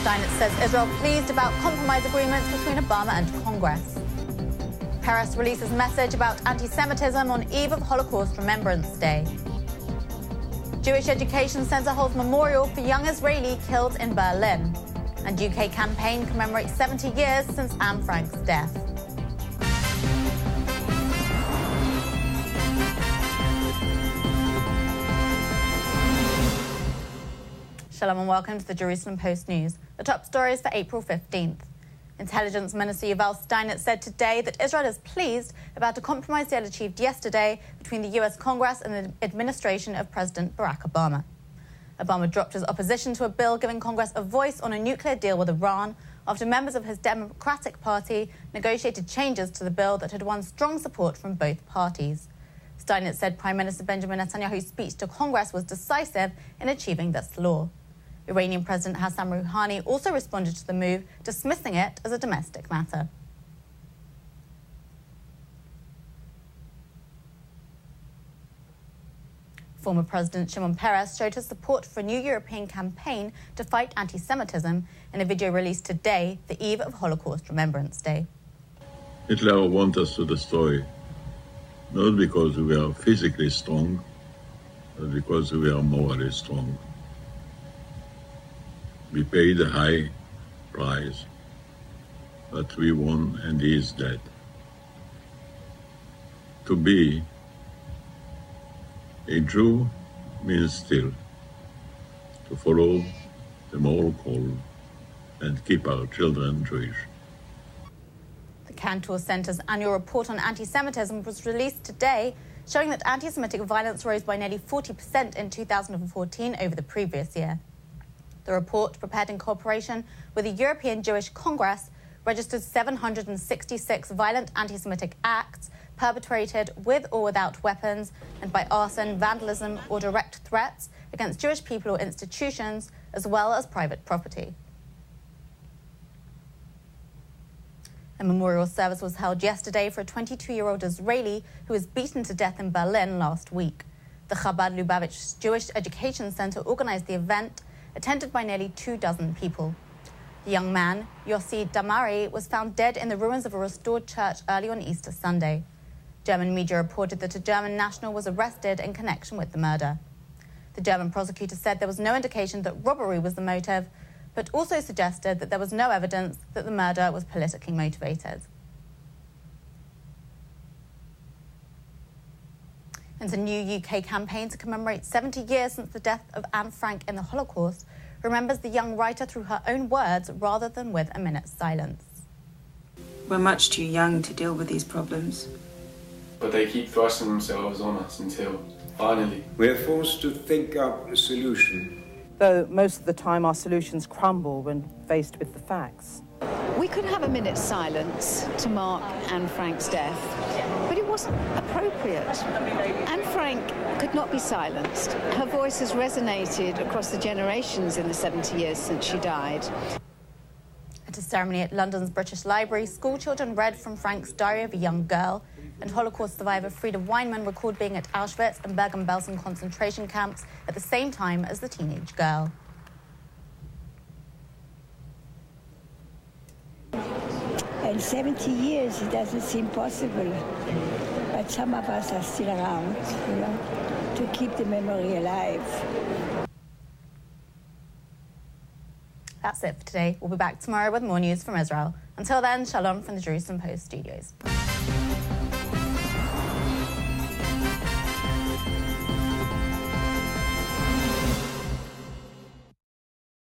Steinitz says Israel pleased about compromise agreements between Obama and Congress. Peres releases message about anti-Semitism on eve of Holocaust Remembrance Day. Jewish Education Centre holds memorial for young Israeli killed in Berlin. And UK campaign commemorates 70 years since Anne Frank's death. Shalom and welcome to the Jerusalem Post News. The top stories for April 15th. Intelligence Minister Yuval Steinitz said today that Israel is pleased about a compromise deal achieved yesterday between the US Congress and the administration of President Barack Obama. Obama dropped his opposition to a bill giving Congress a voice on a nuclear deal with Iran after members of his Democratic Party negotiated changes to the bill that had won strong support from both parties. Steinitz said Prime Minister Benjamin Netanyahu's speech to Congress was decisive in achieving this law. Iranian President Hassan Rouhani also responded to the move, dismissing it as a domestic matter. Former President Shimon Peres showed his support for a new European campaign to fight anti-Semitism in a video released today, the eve of Holocaust Remembrance Day. Hitler wanted us to destroy, not because we are physically strong, but because we are morally strong. We paid a high price, but we won and he is dead. To be a Jew means still to follow the moral call and keep our children Jewish. The Cantor Centre's annual report on anti-Semitism was released today, showing that anti-Semitic violence rose by nearly 40% in 2014 over the previous year. The report, prepared in cooperation with the European Jewish Congress, registered 766 violent anti-Semitic acts perpetrated with or without weapons and by arson, vandalism or direct threats against Jewish people or institutions, as well as private property. A memorial service was held yesterday for a 22-year-old Israeli who was beaten to death in Berlin last week. The Chabad Lubavitch Jewish Education Centre organised the event, attended by nearly 24 people. The young man, Yossi Damari, was found dead in the ruins of a restored church early on Easter Sunday. German media reported that a German national was arrested in connection with the murder. The German prosecutor said there was no indication that robbery was the motive, but also suggested that there was no evidence that the murder was politically motivated. And a new UK campaign to commemorate 70 years since the death of Anne Frank in the Holocaust remembers the young writer through her own words rather than with a minute's silence. We're much too young to deal with these problems. But they keep thrusting themselves on us until, finally, we're forced to think up a solution. Though most of the time our solutions crumble when faced with the facts. We could have a minute's silence to mark Anne Frank's death, but it wasn't appropriate. Anne Frank could not be silenced. Her voice has resonated across the generations in the 70 years since she died. At a ceremony at London's British Library, schoolchildren read from Frank's Diary of a Young Girl, and Holocaust survivor Frieda Weinmann recalled being at Auschwitz and Bergen-Belsen concentration camps at the same time as the teenage girl. In 70 years, it doesn't seem possible. But some of us are still around, to keep the memory alive. That's it for today. We'll be back tomorrow with more news from Israel. Until then, shalom from the Jerusalem Post studios.